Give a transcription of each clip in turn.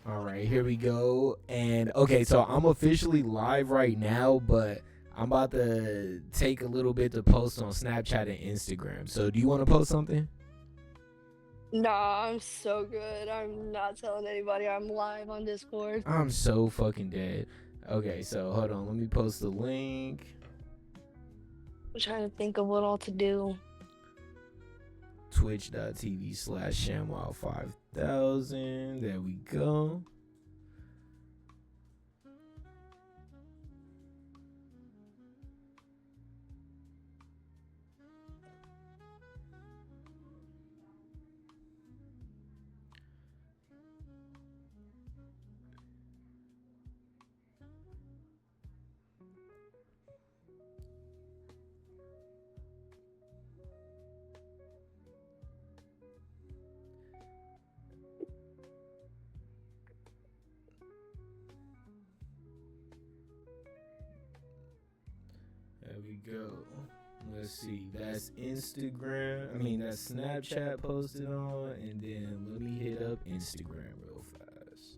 All right, here we go. And okay, so I'm officially live right now, but I'm about to take a little bit to post on Snapchat and Instagram. So, do you want to post something? Nah, I'm so good. I'm not telling anybody I'm live on Discord. I'm so fucking dead. Okay, so hold on. Let me post the link. I'm trying to think of what all to do. Twitch.tv/ShamWow5000. There we go. There we go. Let's see. That's Instagram. I mean, that's Snapchat posted on. And then let me hit up Instagram real fast.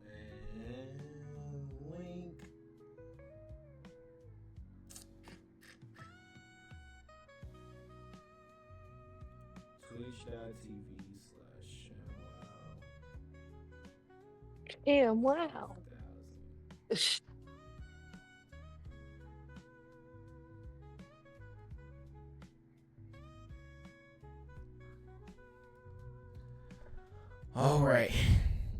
And link. Twitch.tv/ShamWow5000. Damn, wow. All right.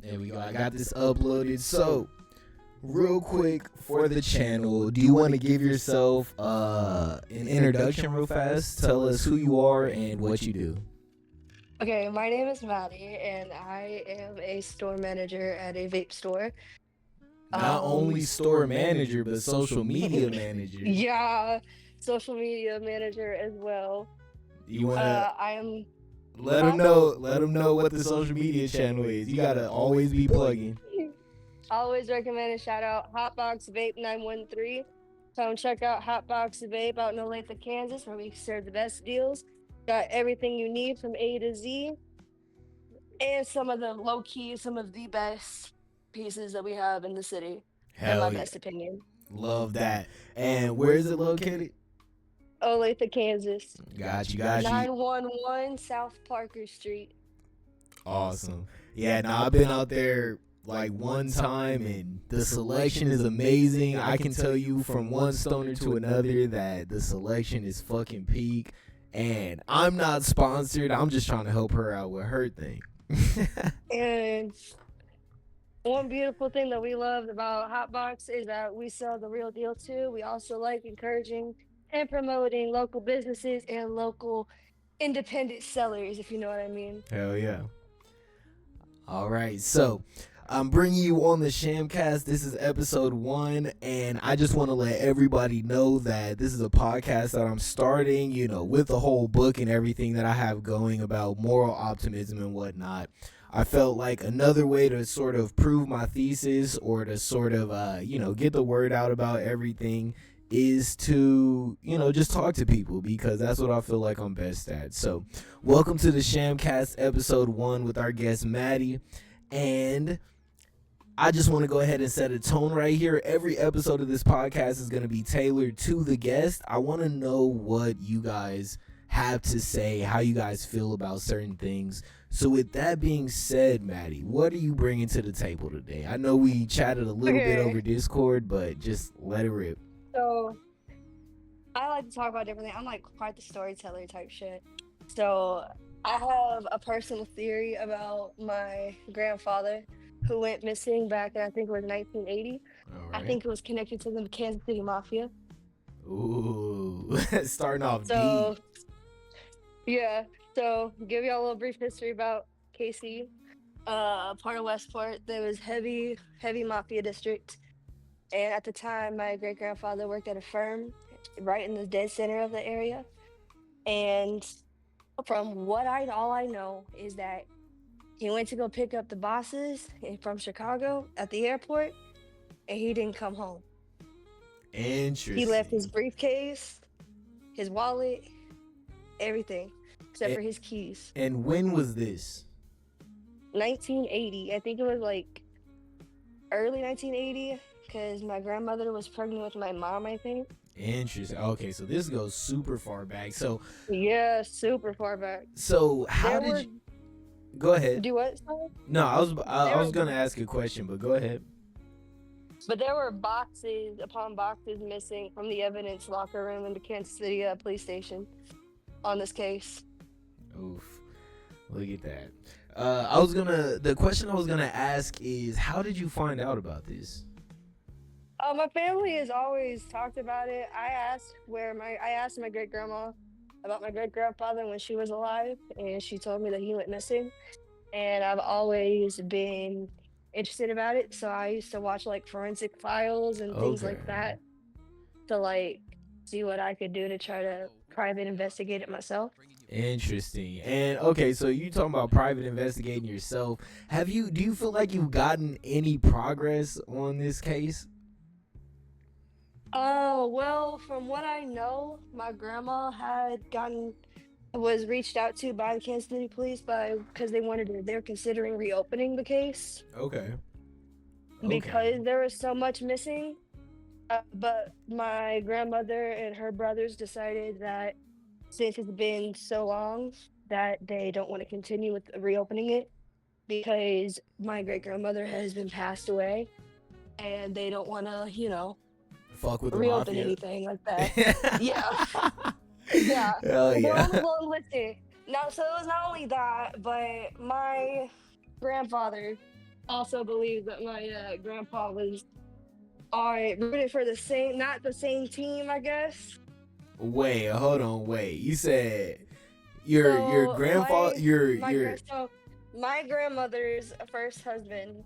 There we go. I got this uploaded. So, real quick for the channel, do you want to give yourself an introduction real fast? Tell us who you are and what you do. Okay, my name is Maddie, and I am a store manager at a vape store. Not only store manager, but social media manager. Yeah, social media manager as well. You want to I am. let them know. Let them know what the social media channel is. You gotta always be plugging. Always recommend and shout out Hotbox Vape 913. Come check out Hotbox Vape out in Olathe, Kansas, where we serve the best deals. Got everything you need from A to Z, and some of the low key, some of the best pieces that we have in the city, in my Hell yeah, best opinion. love that. And where is it located? Olathe, Kansas, Got you, got you. 911 South Parker Street. Awesome. Yeah, no, I've been out there like one time and the selection is amazing. I can tell you from one stoner to another that the selection is fucking peak. And I'm not sponsored. I'm just trying to help her out with her thing. And one beautiful thing that we love about Hotbox is that we sell the real deal too. We also like encouraging and promoting local businesses and local independent sellers, if you know what I mean. Hell yeah. All right, so I'm bringing you on the Shamcast. This is episode 1, and I just want to let everybody know that this is a podcast that I'm starting, with the whole book and everything that I have going about moral optimism and whatnot. I felt like another way to sort of prove my thesis or to sort of, get the word out about everything is to, just talk to people because that's what I feel like I'm best at. So, welcome to the Shamcast episode 1 with our guest Maddie. And I just want to go ahead and set a tone right here. Every episode of this podcast is going to be tailored to the guest. I want to know what you guys have to say, how you guys feel about certain things. So with that being said, Maddie, what are you bringing to the table today? I know we chatted a little bit over Discord, but just let it rip. So I like to talk about different things. I'm like quite the storyteller type shit. So I have a personal theory about my grandfather who went missing back in I think it was 1980. All I right. think it was connected to the Kansas City Mafia. Ooh, starting off So deep. yeah, so give y'all a little brief history about KC. Part of Westport, there was heavy mafia district. And at the time, my great grandfather worked at a firm right in the dead center of the area. And from all I know is that he went to go pick up the bosses from Chicago at the airport, and he didn't come home. He left his Interesting. briefcase, his wallet, everything, except A- for his keys. And when was this? 1980, I think it was like early 1980, because my grandmother was pregnant with my mom, I think. Interesting. Okay, so this goes super far back. Yeah, super far back. So how There did were you go ahead? do what? Sorry? No, I There was were, gonna ask a question, but go ahead. but there were boxes upon boxes missing from the evidence locker room in the Kansas City police station on this case. Oof. Look at that. The question I was gonna ask is, how did you find out about this? My family has always talked about it. I asked my great grandma about my great grandfather when she was alive, and she told me that he went missing. And I've always been interested about it. So I used to watch like forensic files and things Okay. like that to like see what I could do to try to private investigate it myself. Interesting. And okay, so you talking about private investigating yourself. Do you feel like you've gotten any progress on this case? Oh, well, from what I know, my grandma was reached out to by the Kansas City Police because they're considering reopening the case Okay. Okay. because there was so much missing. But my grandmother and her brothers decided that since it's been so long that they don't want to continue with reopening it because my great grandmother has been passed away and they don't want to, Fuck with the reopen mafia. anything like that. Yeah. Yeah. Hell Well, yeah. well, listen. Now, so it was not only that, but my grandfather also believed that my grandpa was rooted for not the same team, I guess. Wait, hold on, wait. You said your So grandfather so my grandmother's first husband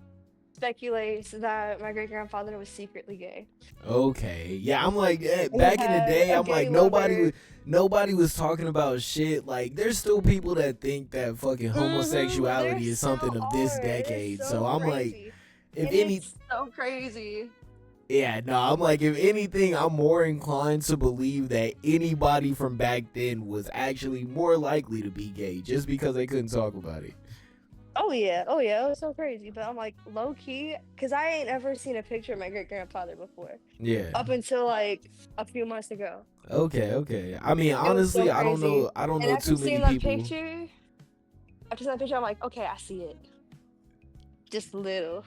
speculates that my great grandfather was secretly gay, okay. Yeah, I'm like and he back in the had day, a I'm gay like lover. nobody was talking about shit. Like there's still people that think that fucking There homosexuality is something still of this are. It is decade. So so I'm like, crazy. if It any is so crazy. yeah, no, I'm like, if anything, I'm more inclined to believe that anybody from back then was actually more likely to be gay just because they couldn't talk about it. Oh yeah, it was so crazy. But I'm like low key, cause I ain't ever seen a picture of my great grandfather before, Yeah. up until like a few months ago. Okay, okay. I mean, It was so honestly, crazy. I don't And know too many people. after seeing that picture, I'm like, okay, I see it. Just a little.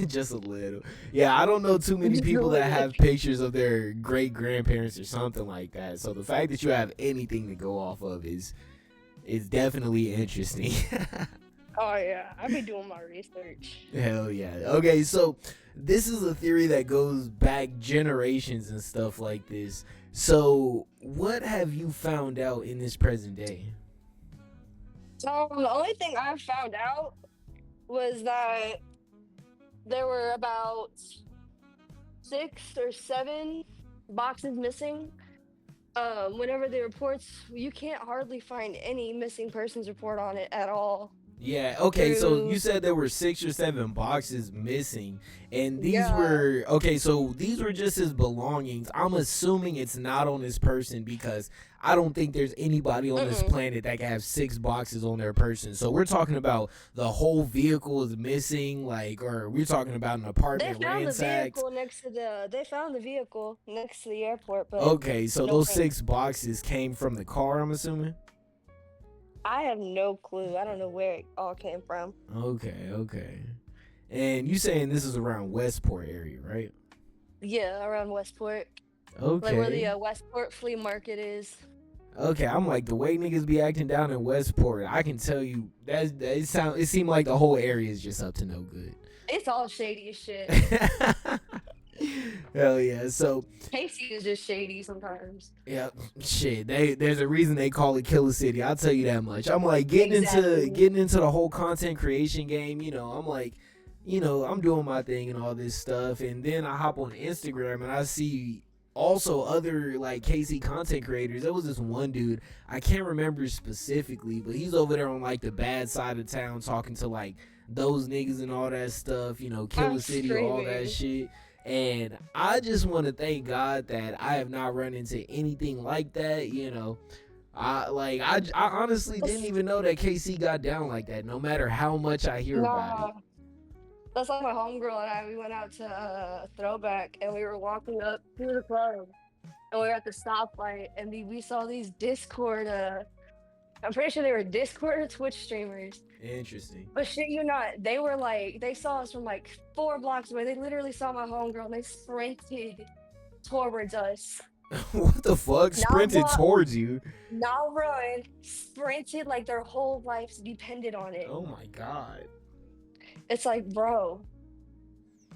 Just a little. Yeah, I don't know too many Just a people that little. have pictures of their great grandparents or something like that. So the fact that you have anything to go off of is definitely interesting. Oh yeah, I've been doing my research. Hell yeah. Okay, so this is a theory that goes back generations and stuff like this. So what have you found out in this present day? So the only thing I found out was that there were about 6 or 7 boxes missing. Whenever the reports, you can't hardly find any missing persons report on it at all. Yeah, okay, so you Through, said there were 6 or 7 boxes missing, and yeah. so these were just his belongings. I'm assuming it's not on this person because I don't think there's anybody on this Mm-mm. planet that can have 6 boxes on their person. So we're talking about the whole vehicle is missing, like, or we're talking about an apartment ransacked. They found the vehicle next to the airport, but Okay, so no those print. 6 boxes came from the car, I'm assuming? I have no clue. I don't know where it all came from. Okay, okay. And you saying this is around Westport area, right? Yeah, around Westport, like where the Okay. Westport flea market is. Okay, I'm like the way niggas be acting down in Westport. I can tell you it seemed like the whole area is just up to no good. It's all shady as shit. Hell yeah. So Casey is just shady sometimes. yeah, shit. There's a reason they call it Killer City. I'll tell you that much. I'm like Exactly. getting into the whole content creation game. I'm like, I'm doing my thing and all this stuff, and then I hop on Instagram and I see also other like KC content creators. There was this one dude, I can't remember specifically, but he's over there on like the bad side of town talking to like those niggas and all that stuff, I'm Killer City, all that screaming. shit. And I just want to thank God that I have not run into anything like that. I honestly didn't even know that KC got down like that, no matter how much I hear about it. Nah, that's like my homegirl and I. We went out to Throwback and we were walking up to the club and we were at the stoplight and we saw these Discord. I'm pretty sure they were Discord or Twitch streamers. Interesting. But shit, you not, they were like, they saw us from like 4 blocks away. They literally saw my homegirl and they sprinted towards us. What the fuck? Sprinted towards you? Not run, sprinted like their whole lives depended on it. Oh my God. It's like, bro,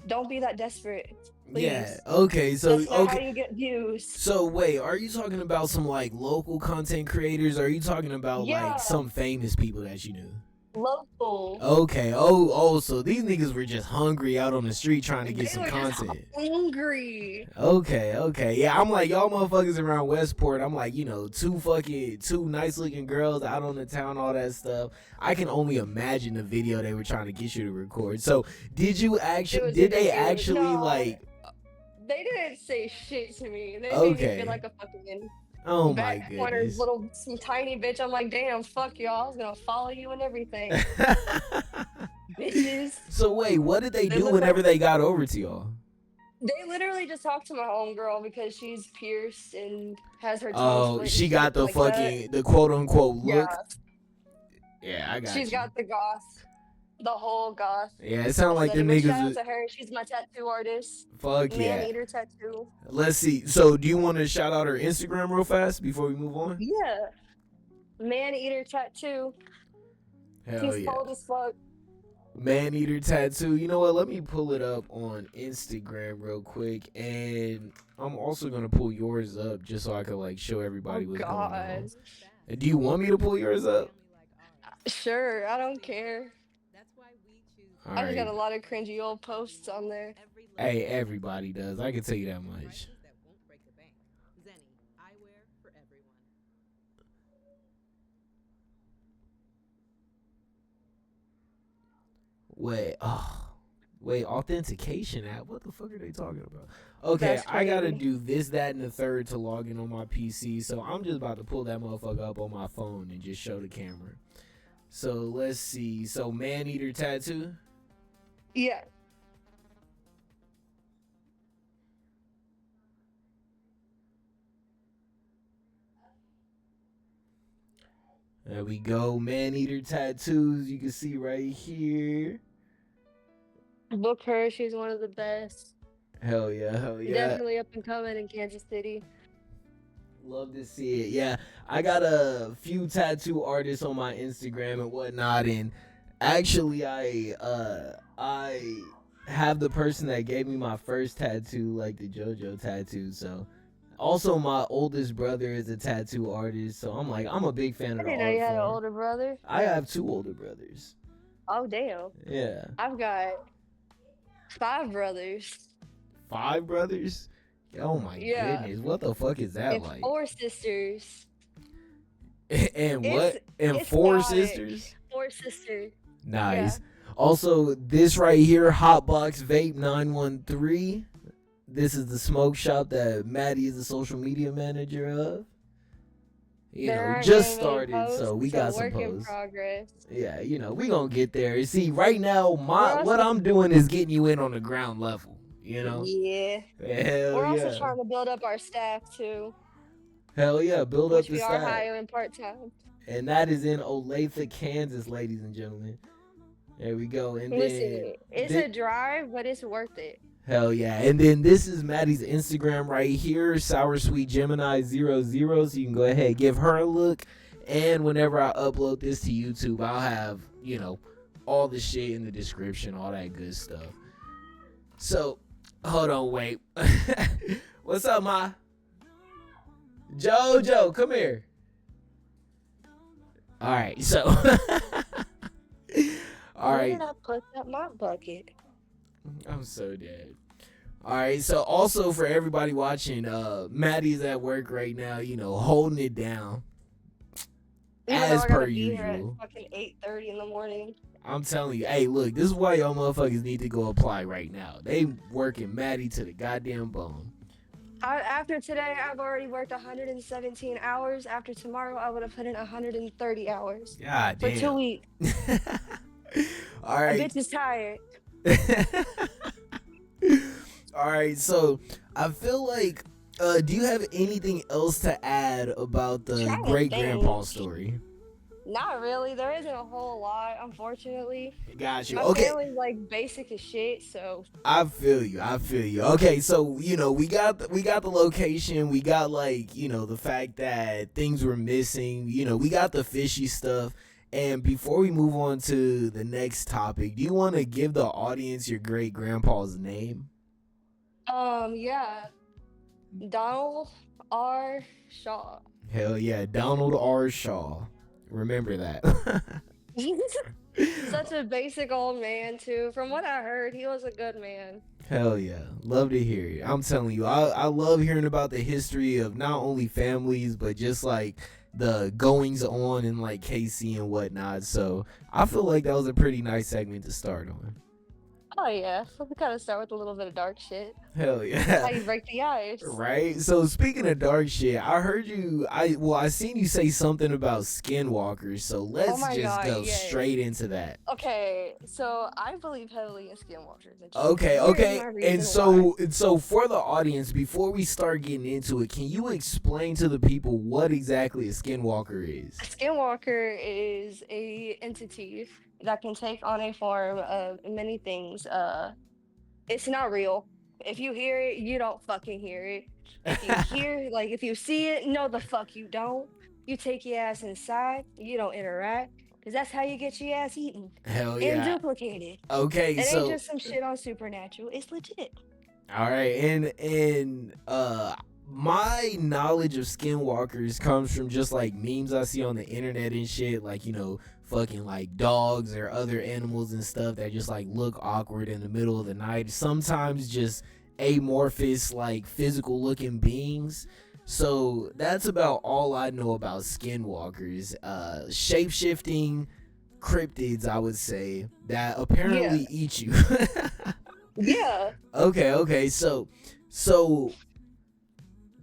don't be that desperate. Please. Yeah. Okay. So That's not how you get views. So wait, are you talking about some like local content creators? Or are you talking about like some famous people that you knew? Local. Okay. Oh. So these niggas were just hungry out on the street trying to get some content. Hungry. Okay. Yeah, I'm like, y'all motherfuckers around Westport. I'm like, two nice looking girls out on the town, all that stuff. I can only imagine the video they were trying to get you to record. So did you actually? Did they actually like? They didn't say shit to me. They made me feel like a fucking my goodness. Some tiny bitch. I'm like, damn, fuck y'all. I was gonna follow you and everything. Bitches. So wait, what did they do whenever they got over to y'all? They literally just talked to my homegirl because she's pierced and has her tongue split. She got the fucking the quote unquote look. Yeah, I got. She's got the goth. The whole goth. Yeah, it sounds like the niggas. Shout out to her. She's my tattoo artist. Fuck yeah. Man-eater tattoo. Let's see. So, do you want to shout out her Instagram real fast before we move on? Yeah. Man-eater tattoo. Hell She's yeah. cold as fuck. Man-eater tattoo. You know what? Let me pull it up on Instagram real quick, and I'm also gonna pull yours up just so I can like show everybody what's going on. Do you want me to pull yours up? Sure, I don't care. All I just got a lot of cringy old posts on there. Hey, everybody does. I can tell you that much. Wait, authentication app? What the fuck are they talking about? Okay, I gotta do this, that, and the third to log in on my PC, so I'm just about to pull that motherfucker up on my phone and just show the camera. So, let's see. So, Man-eater tattoo? Yeah. There we go. Man-eater tattoos. You can see right here. Book her. She's one of the best. Hell yeah. Definitely up and coming in Kansas City. Love to see it. Yeah, I got a few tattoo artists on my Instagram and whatnot, and actually I have the person that gave me my first tattoo, like the JoJo tattoo. So also my oldest brother is a tattoo artist, so I'm a big fan of the art form. I didn't know you had an older brother. I have 2 older brothers. Oh damn. Yeah. I've got 5 brothers. 5 brothers? Oh my goodness, what the fuck is that and like? 4 sisters. And what? And 4 sisters? 4 sisters. Nice. Yeah. Also, this right here, Hotbox Vape 913. This is the smoke shop that Maddie is the social media manager of. Just started, so we got some posts. In progress. Yeah, we gonna get there. See, right now, what I'm doing is getting you in on the ground level. Yeah. Hell We're also trying to build up our staff too. Hell yeah, build up the staff. We are hiring part-time. And that is in Olathe, Kansas, ladies and gentlemen. There we go. And listen, it's a drive, but it's worth it. Hell yeah. And then this is Maddie's Instagram right here, Sour Sweet Gemini 00. So you can go ahead, give her a look. And whenever I upload this to YouTube, I'll have, all the shit in the description, all that good stuff. So, hold on, wait. What's up, Ma? Jojo, come here. All right, so. All right. Where did I put that mop bucket? I'm so dead. All right, so also for everybody watching, Maddie's at work right now, holding it down Even though as I per gotta be here at usual. fucking 8:30 in the morning. I'm telling you, hey, look, this is why y'all motherfuckers need to go apply right now. They working Maddie to the goddamn bone. After today, I've already worked 117 hours. After tomorrow, I would have put in 130 hours God for 2 damn. weeks. All A right. bitch is tired. All right, so I feel like, do you have anything else to add about the Trying to great grandpa think. story? Not really. There isn't a whole lot, unfortunately. Got you. My Okay, family's like basic as shit, so I feel you. I feel you. Okay, so we got the location. We got like the fact that things were missing. We got the fishy stuff. And before we move on to the next topic, do you want to give the audience your great grandpa's name? yeah. Donald R. Shaw. Hell yeah, Donald R. Shaw. Remember that. Such a basic old man too. From what I heard, he was a good man. Hell yeah. Love to hear it. I'm telling you, I love hearing about the history of not only families, but just like the goings on in like KC and whatnot. So I feel like that was a pretty nice segment to start on. Oh yeah. So we kind of start with a little bit of dark shit. Hell That's how yeah. you break the ice. Right. So speaking of dark shit, I heard you. I seen you say something about Skinwalkers. So Oh let's my just god, go yes. straight into that. Okay, so I believe heavily in skinwalkers. Okay, Here is okay. my And reason why. so for the audience, before we start getting into it, can you explain to the people what exactly a skinwalker is? A skinwalker is a entity that can take on a form of many things. It's not real. If you hear it, you don't fucking hear it. If you see it, no, the fuck you don't. You take your ass inside. You don't interact, because that's how you get your ass eaten Hell and yeah. duplicated. Okay, It ain't so just some shit on Supernatural. It's legit. all right, and my knowledge of skinwalkers comes from just like memes I see on the internet and shit, like fucking like dogs or other animals and stuff that just like look awkward in the middle of the night. Sometimes just amorphous, like physical looking beings. So that's about all I know about skinwalkers. Shape shifting cryptids, I would say, that Yeah. apparently eat you. Yeah. Okay. So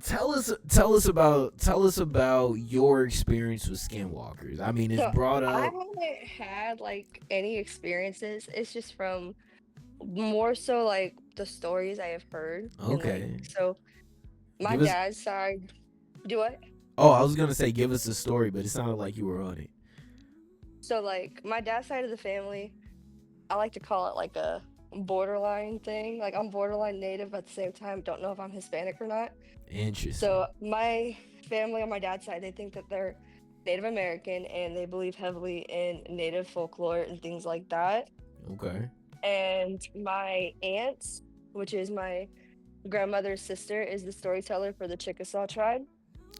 tell us about your experience with skinwalkers. I mean, it's So brought I up. haven't had like any experiences. It's just from more so like the stories I have heard. And like, Okay, so my give us. dad's side, do what? Oh, I was gonna say give us a story, but it sounded like you were on it. So like my dad's side of the family, I like to call it like a borderline thing. Like I'm borderline native, but at the same time don't know if I'm Hispanic or not. Interesting. So my family on my dad's side, they think that they're Native American and they believe heavily in native folklore and things like that. Okay. And my aunt, which is my grandmother's sister, is the storyteller for the Chickasaw tribe.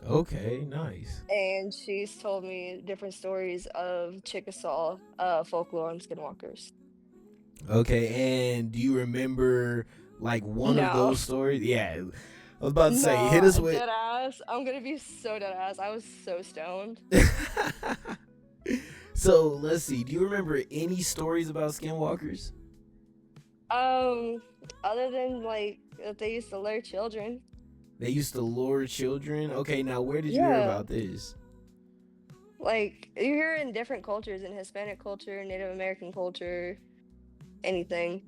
Okay. Nice. And she's told me different stories of Chickasaw folklore and skinwalkers. Okay. And do you remember like one of No, those stories? Yeah. I was about to say, hit no, us with. dead ass. I'm gonna be so dead ass. I was so stoned. So let's see. Do you remember any stories about skinwalkers? Um, Other than like that they used to lure children. They used to lure children. Okay, now where did you hear Yeah, about this? like you hear in different cultures, in Hispanic culture, Native American culture, anything.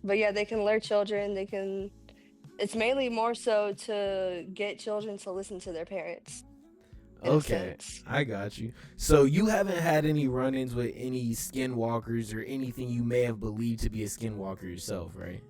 But yeah, they can lure children. They can. It's mainly more so to get children to listen to their parents, in a Okay, sense. I got you. So you haven't had any run-ins with any skinwalkers or anything you may have believed to be a skinwalker yourself, right?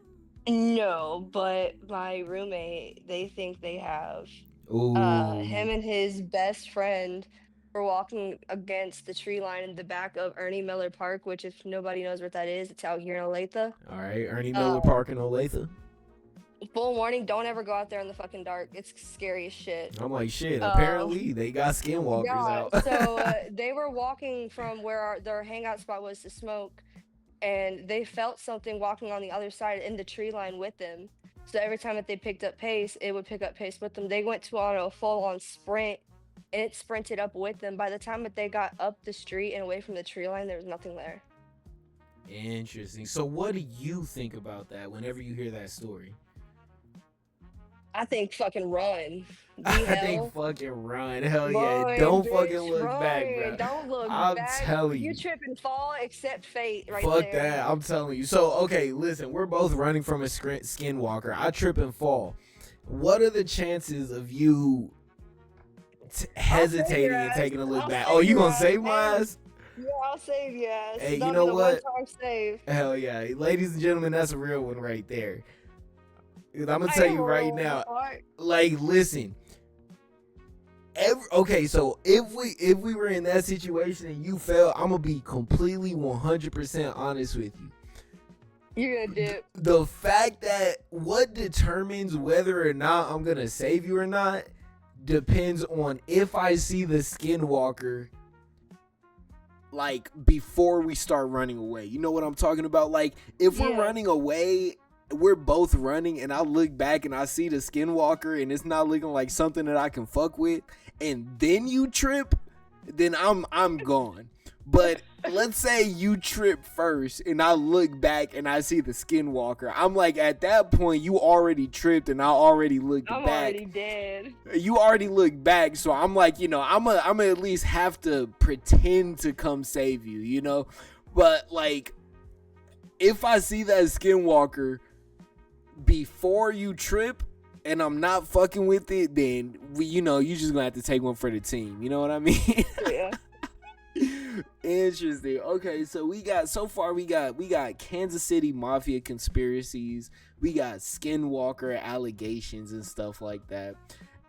No, but my roommate, they think they have. Him Ooh. and his best friend were walking against the tree line in the back of Ernie Miller Park, which if nobody knows what that is, it's out here in Olathe. All right, Ernie Uh, Miller Park in Olathe. Full warning, don't ever go out there in the fucking dark. It's scary as shit. I'm like, shit. Uh, Apparently, they got skinwalkers yeah, out. so they were walking from where their hangout spot was to smoke, and they felt something walking on the other side in the tree line with them. So every time that they picked up pace, it would pick up pace with them. They went to on a full on sprint, and it sprinted up with them. By the time that they got up the street and away from the tree line, there was nothing there. Interesting. So what do you think about that whenever you hear that story? I think fucking run. I The think hell. fucking run. Hell yeah. Run, Don't fucking bitch, look back, run. bro. Don't look I'm back. telling If you you. trip and fall, accept fate right Fuck there. that. I'm telling you. So, okay, listen. We're both running from a skinwalker. I trip and fall. What are the chances of you hesitating and taking a look back? Oh, you gonna save my ass? Yeah, I'll save you ass. Hey, you That'll know be the what? one-time save. Hell yeah. Ladies and gentlemen, that's a real one right there. I'm gonna tell you right now. Like, listen. Okay, so if we were in that situation and you fell, I'm gonna be completely 100% honest with you. You're gonna dip. The fact that what determines whether or not I'm gonna save you or not depends on if I see the skinwalker like before we start running away. You know what I'm talking about? Like if we're running away, we're both running and I look back and I see the skinwalker and it's not looking like something that I can fuck with, and then you trip, then I'm gone. But let's say you trip first and I look back and I see the skinwalker. I'm like, at that point you already tripped and I already looked back. I'm already dead. You already looked back, so I'm like, you know, I'm at least have to pretend to come save you, you know? But like if I see that skinwalker before you trip and I'm not fucking with it, then you just gonna have to take one for the team. You know what I mean? Yeah. Interesting. Okay, so we got Kansas City Mafia conspiracies, we got skinwalker allegations and stuff like that.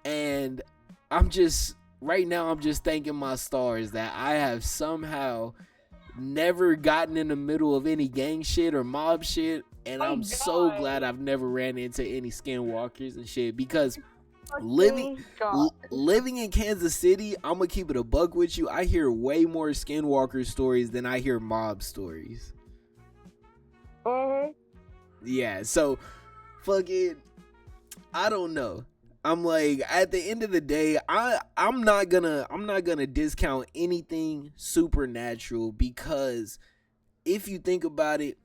And I'm just thanking my stars that I have somehow never gotten in the middle of any gang shit or mob shit, and I'm so glad I've never ran into any skinwalkers and shit, because living in Kansas City, I'm gonna keep it a buck with you, I hear way more skinwalker stories than I hear mob stories. Yeah, so fucking I don't know. I'm like, at the end of the day, I'm not gonna discount anything supernatural, because if you think about it,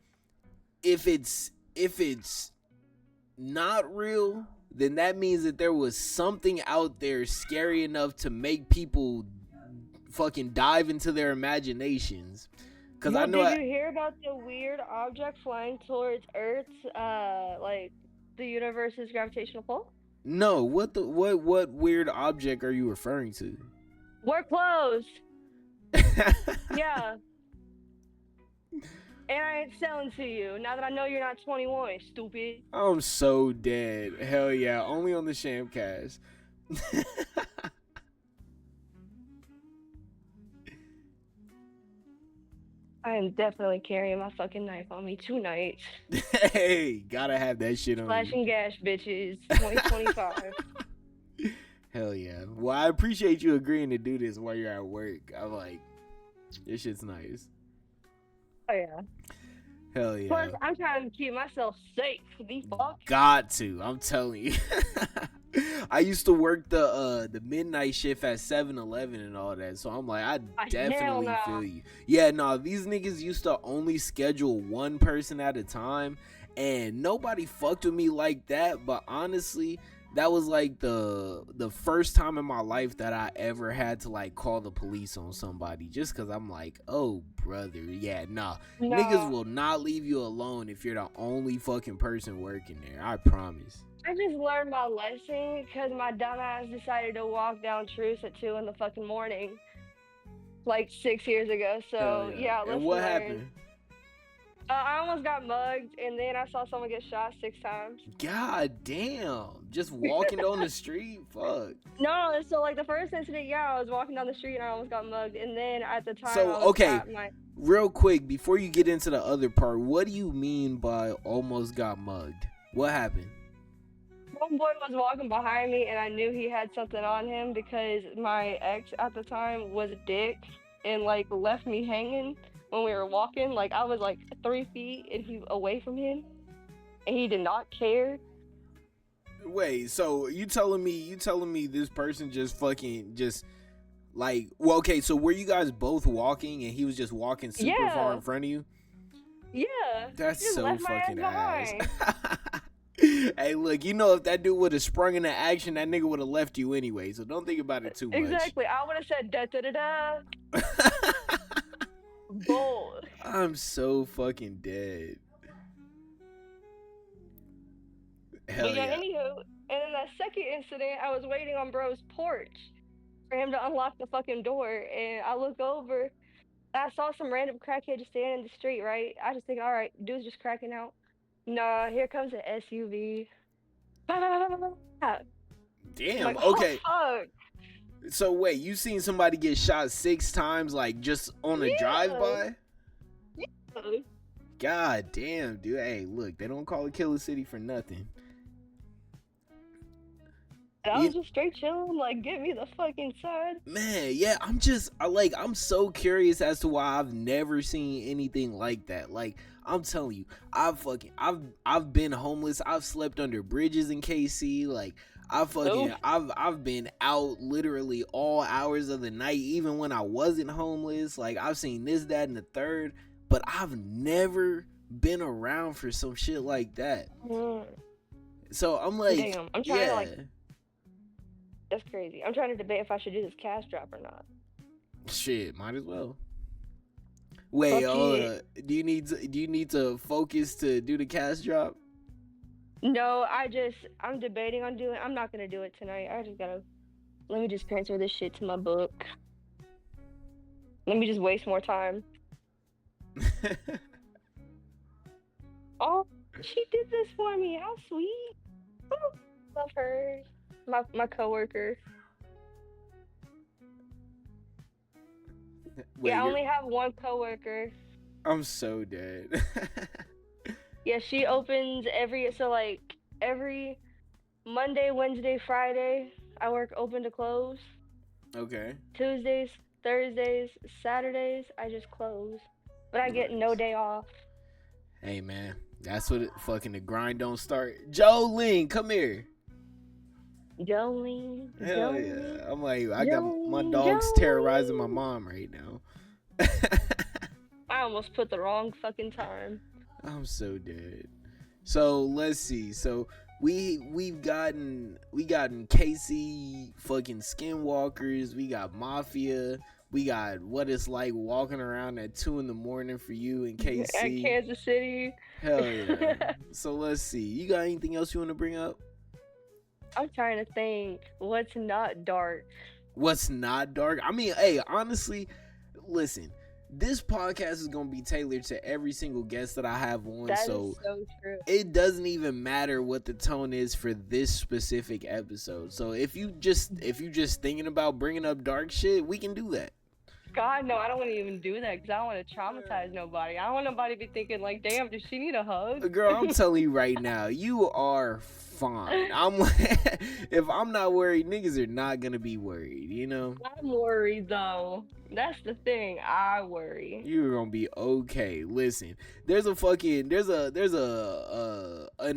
if it's not real, then that means that there was something out there scary enough to make people fucking dive into their imaginations. Because I know. Did you hear about the weird object flying towards Earth's like the universe's gravitational pull? No, what weird object are you referring to? We're closed. Yeah. And I ain't selling to you now that I know you're not 21, stupid. I'm so dead. Hell yeah, only on the Shamcast. I am definitely carrying my fucking knife on me tonight. Hey, gotta have that shit on you. Slash and gash, bitches. 2025. Hell yeah. Well, I appreciate you agreeing to do this while you're at work. I'm like, this shit's nice. Oh yeah. Hell yeah. Plus, I'm trying to keep myself safe. The fuck? Got to. I'm telling you. I used to work the midnight shift at 7-Eleven and all that, so I'm like, I definitely feel you. Yeah, no, these niggas used to only schedule one person at a time, and nobody fucked with me like that. But honestly, that was like the first time in my life that I ever had to like call the police on somebody, just because I'm like, oh brother, yeah, nah. Niggas will not leave you alone if you're the only fucking person working there. I promise. I just learned my lesson because my dumbass decided to walk down Truce at 2 in the fucking morning, like 6 years ago. So yeah, and what happened? I almost got mugged, and then I saw someone get shot 6 times. God damn! Just walking down the street, fuck. No, so like the first incident, yeah, I was walking down the street and I almost got mugged, and then at the time, so okay, real quick before you get into the other part, what do you mean by almost got mugged? What happened? One boy was walking behind me, and I knew he had something on him because my ex at the time was a dick and like left me hanging. when we were walking. Like I was like 3 feet and he away from him, and he did not care. Wait, so you telling me this person just fucking just like, well, okay, so were you guys both walking and he was just walking super far in front of you? Yeah. That's He just so left my fucking ass. behind. Hey, look, you know, if that dude would have sprung into action, that nigga would have left you anyway. So don't think about it too much. Exactly. I would have said da da da da. Bold. I'm so fucking dead. Hell But yeah, yeah. anywho, and in that second incident, I was waiting on bro's porch for him to unlock the fucking door, and I look over, I saw some random crackhead just standing in the street, right? I just think, all right, dude's just cracking out. Nah, here comes an SUV. I'm Damn. like, oh Okay. fuck. So wait, you seen somebody get shot 6 times, like just on a Yeah. drive-by? God damn, dude. Hey, look, they don't call it Killer City for nothing. And I was just straight chilling, like, get me the fuck inside. Man, yeah, I'm so curious as to why I've never seen anything like that. Like, I'm telling you, I've been homeless. I've slept under bridges in KC. Like, I've been out literally all hours of the night, even when I wasn't homeless. Like, I've seen this, that, and the third, but I've never been around for some shit like that. So I'm like, damn, I'm trying to like. That's crazy. I'm trying to debate if I should do this cash drop or not. Shit, might as well. Wait, do you need to focus to do the cash drop? No, I'm debating on doing. I'm not gonna do it tonight. Let me just transfer this shit to my book. Let me just waste more time. Oh, she did this for me. How sweet. Oh, love her. My coworker. Wait, yeah, I only have one coworker. I'm so dead. Yeah, she opens every Monday, Wednesday, Friday. I work open to close. Okay. Tuesdays, Thursdays, Saturdays, I just close. But I get no day off. Hey man, that's what fucking the grind don't start. Jolene, come here. Jolene. Hell yeah. I'm like, I got my dogs terrorizing my mom right now. I almost put the wrong fucking time. I'm so dead. So let's see. So we've gotten KC fucking Skinwalkers. We got Mafia. We got what it's like walking around at 2 a.m. for you in KC. At Kansas City. Hell yeah. So let's see. You got anything else you want to bring up? I'm trying to think. What's not dark? What's not dark? I mean, hey, honestly, listen. This podcast is going to be tailored to every single guest that I have on. That so is so true. It doesn't even matter what the tone is for this specific episode. So if you just thinking about bringing up dark shit, we can do that. God, no, I don't want to even do that because I don't want to traumatize nobody. I don't want nobody to be thinking like, damn, does she need a hug? Girl, I'm telling you right now, you are fine. I'm like, if I'm not worried, niggas are not gonna be worried, you know? I'm worried though. That's the thing. I worry. You're gonna be okay. Listen, there's an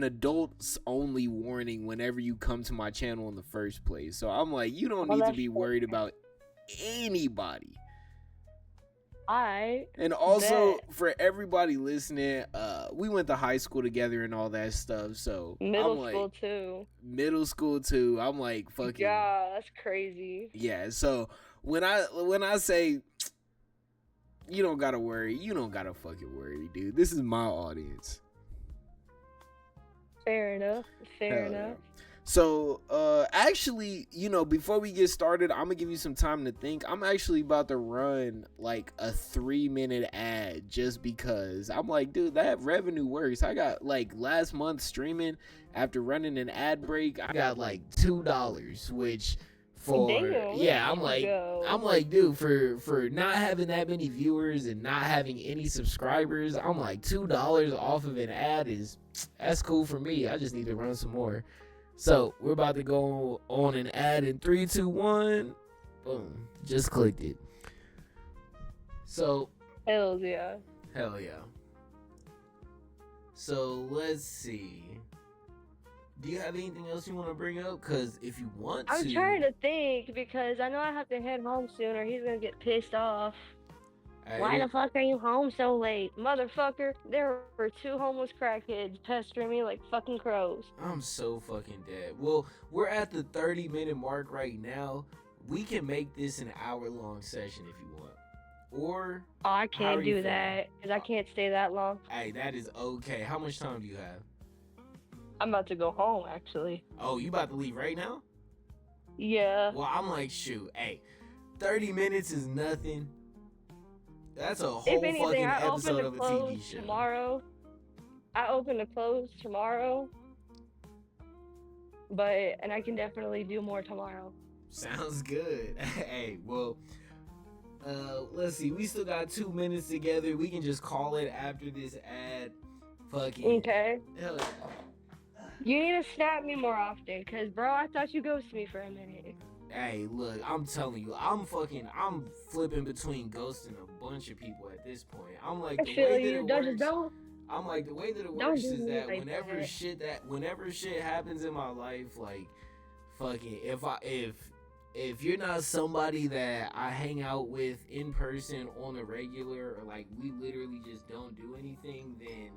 adults only warning whenever you come to my channel in the first place. So I'm like, you don't need to be worried about anybody. And also for everybody listening, we went to high school together and all that stuff. So middle school too. I'm like fucking. Yeah, that's crazy. Yeah. So when I say you don't gotta worry, you don't gotta fucking worry, dude. This is my audience. Fair enough. Fair enough. So, actually, you know, before we get started, I'm gonna give you some time to think. I'm actually about to run like a 3-minute ad just because I'm like, dude, that revenue works. I got like last month streaming after running an ad break, I got like $2, which for I'm like, dude, for not having that many viewers and not having any subscribers, I'm like $2 off of an ad that's cool for me. I just need to run some more. So we're about to go on an ad in 3, 2, 1. Boom. Just clicked it. So Hells yeah. Hell yeah. So let's see. Do you have anything else you want to bring up? Because if you want I'm to, trying to think because I know I have to head home soon or he's gonna get pissed off. Why the fuck are you home so late? Motherfucker, there were two homeless crackheads pestering me like fucking crows. I'm so fucking dead. Well, we're at the 30-minute mark right now. We can make this an hour-long session if you want. Or, Oh, I how are can't you do feeling? that because I can't stay that long. Hey, that is okay. How much time do you have? I'm about to go home actually. Oh, you about to leave right now? Yeah. Well, I'm like, shoot, hey, 30 minutes is nothing. That's a If whole anything, fucking I open episode to of a close TV show. tomorrow. I open to close tomorrow. And I can definitely do more tomorrow. Sounds good. Hey, well, let's see. We still got 2 minutes together. We can just call it after this ad. Fucking. Okay. Hell yeah. You need to snap me more often, cause bro, I thought you ghosted me for a minute. Hey, look, I'm telling you, I'm flipping between ghosting a bunch of people at this point. I'm like, I the feel way that you. it Don't works. just don't. I'm like, the way that it Don't works do is me that like whenever shit happens in my life, like, fucking, if you're not somebody that I hang out with in person on a regular, or like we literally just don't do anything, then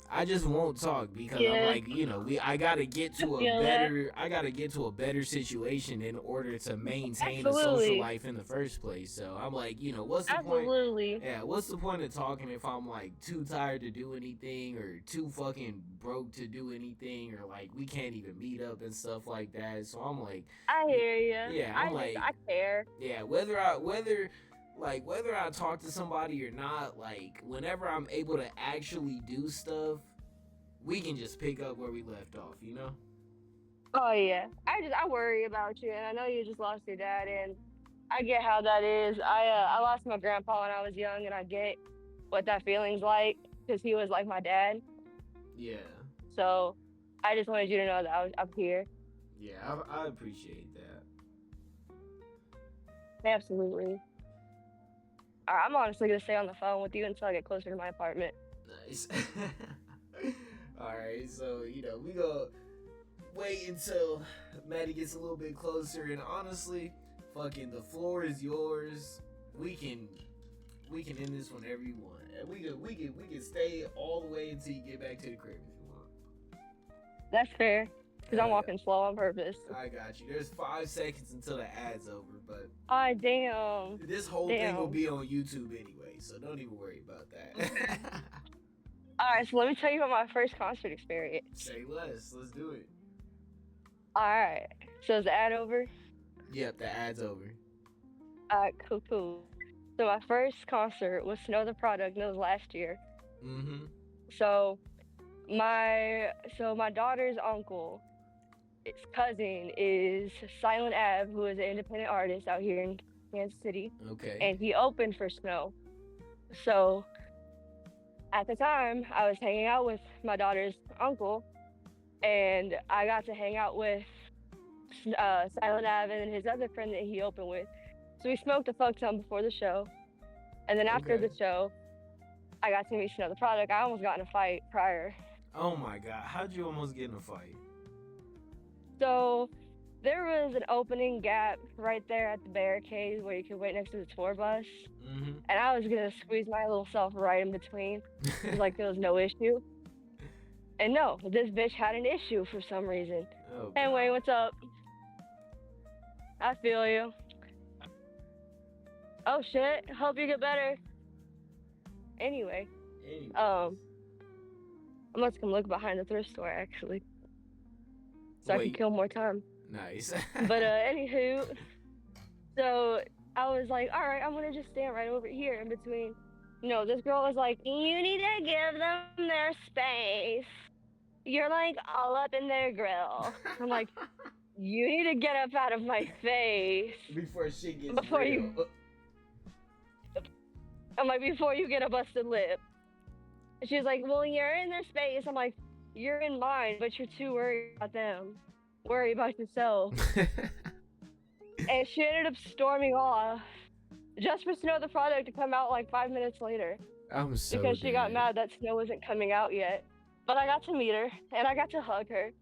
I just won't talk because I'm Yeah. like, I gotta get to feel that. a better situation in order to maintain a Absolutely. social life in the first place. So I'm like, what's the point? Absolutely. Yeah, what's the point of talking if I'm like too tired to do anything or too fucking broke to do anything or like we can't even meet up and stuff like that. So I'm like, I hear you. yeah, I'm like, I care. yeah, whether I talk to somebody or not, like whenever I'm able to actually do stuff, we can just pick up where we left off. Oh yeah. I worry about you, and I know you just lost your dad, and I get how that is. I lost my grandpa when I was young, and I get what that feeling's like because he was like my dad. Yeah. So I just wanted you to know that I'm here. Yeah, I appreciate that. Absolutely. I'm honestly gonna stay on the phone with you until I get closer to my apartment. Nice. Alright, so we go wait until Maddie gets a little bit closer, and honestly, fucking the floor is yours. We can end this whenever you want. And we can stay all the way until you get back to the crib if you want. That's fair. Because I'm Yeah. walking slow on purpose. I got you. There's 5 seconds until the ad's over, but Ah, damn. this whole thing will be on YouTube anyway, so don't even worry about that. Alright, so let me tell you about my first concert experience. Say less. Let's do it. Alright. So is the ad over? Yep, the ad's over. Alright, cool. So my first concert was Snow the Product, and it was last year. Mm-hmm. So my daughter's uncle, his cousin is Silent Ave, who is an independent artist out here in Kansas City. Okay. And he opened for Snow. So at the time, I was hanging out with my daughter's uncle, and I got to hang out with Silent Ave and his other friend that he opened with. So we smoked a fuck ton before the show. And then after the show, I got to meet Snow the Product. I almost got in a fight prior. Oh my god, how'd you almost get in a fight? So there was an opening gap right there at the barricade where you could wait next to the tour bus. Mm-hmm. And I was gonna squeeze my little self right in between. It was like there was no issue. And no, this bitch had an issue for some reason. Oh, Anyway, what's up? I feel you. Oh shit, hope you get better. Anyway, I'm about to come look behind the thrift store actually. So I can kill more time. Nice. But anywho, so I was like, all right, I'm gonna just stand right over here in between. No, this girl was like, you need to give them their space. You're like all up in their grill. I'm like, you need to get up out of my face. Before shit gets real. I'm like, before you get a busted lip. And she's like, well, you're in their space. I'm like, you're in mine, but you're too worried about them. Worry about yourself. And she ended up storming off. just for Snow the product to come out like 5 minutes later I'm so because she got dead. mad that Snow wasn't coming out yet. But I got to meet her and I got to hug her.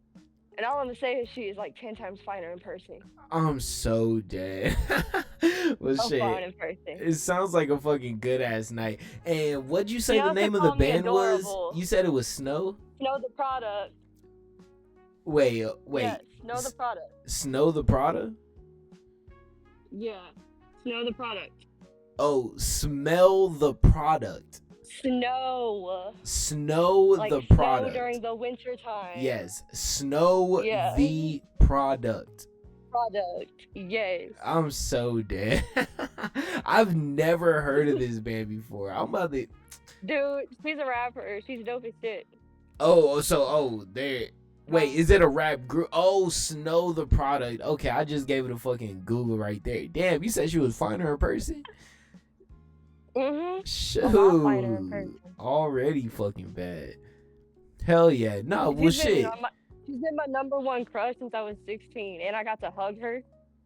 And all I'm gonna say is she is like 10 times finer in person. I'm so dead. Well, So fine shit. in person. It sounds like a fucking good ass night. And what'd you She say the also name of the called me band was? adorable. You said it was Snow? Snow the product. Wait, Yes, wait. Snow the product. Snow the Prada? Yeah. Snow the product. Oh, smell the product. Snow. Snow Like the snow product. during the winter time. Yes, snow Yeah. the product. Product. Yes. I'm so dead. I've never heard of this band before. I'm about to. Dude, she's a rapper. She's dope as shit. There. Wait, is it a rap group? Oh, Snow the Product. Okay, I just gave it a fucking Google right there. Damn, you said she was finer in person? Mm-hmm. Shoot. Already fucking bad. Hell yeah. No, well, shit. She's been my number one crush since I was 16, and I got to hug her.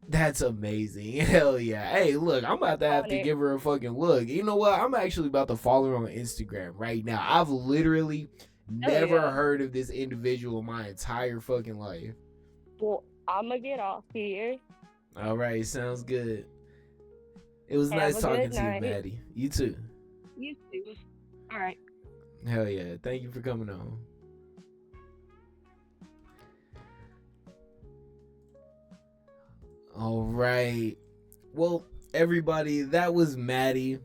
That's amazing. Hell yeah. Hey, look, I'm about to have to give her a fucking look. You know what? I'm actually about to follow her on Instagram right now. I've literally never heard of this individual in my entire fucking life. Well, I'm going to get off here. All right, sounds good. It was nice talking to you, Maddie. You too. You too. All right. Hell yeah. Thank you for coming on. All right. Well, everybody, that was Maddie.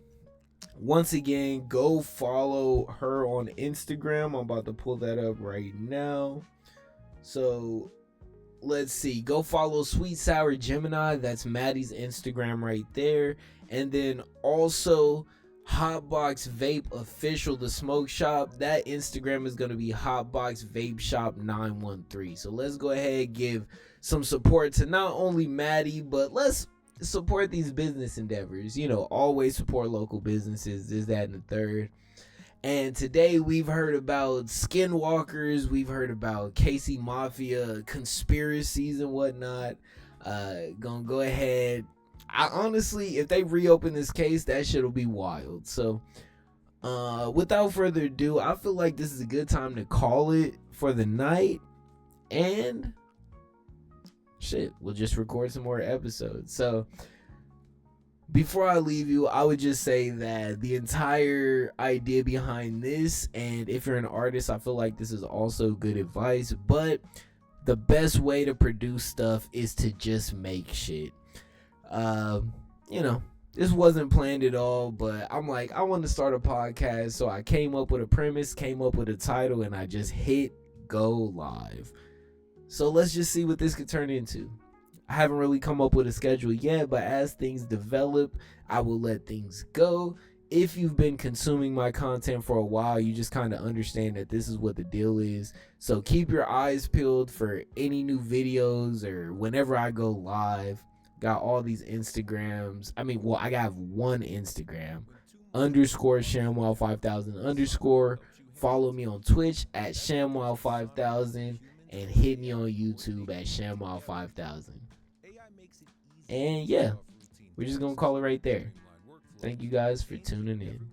Once again, go follow her on Instagram. I'm about to pull that up right now. So, let's see. Go follow Sweet Sour Gemini. That's Maddie's Instagram right there. And then also Hotbox Vape Official, the smoke shop. That Instagram is going to be Hotbox Vape Shop 913. So let's go ahead and give some support to not only Maddie, but let's support these business endeavors. You know, always support local businesses. Is that in the third? And today we've heard about Skinwalkers, we've heard about Casey Mafia conspiracies and whatnot. Gonna go ahead. I honestly, if they reopen this case, that shit'll be wild. So, without further ado, I feel like this is a good time to call it for the night. And shit, we'll just record some more episodes. So, before I leave you, I would just say that the entire idea behind this, and if you're an artist, I feel like this is also good advice, but the best way to produce stuff is to just make shit. You know, this wasn't planned at all, but I'm like, I want to start a podcast, so I came up with a premise, came up with a title, and I just hit go live. So let's just see what this could turn into. I haven't really come up with a schedule yet, but as things develop, I will let things go. If you've been consuming my content for a while, you just kind of understand that this is what the deal is. So keep your eyes peeled for any new videos or whenever I go live. Got all these Instagrams. I got one Instagram, _ShamWow5000 _ follow me on Twitch at ShamWow5000 and hit me on YouTube at ShamWow5000. And yeah, we're just gonna call it right there. Thank you guys for tuning in.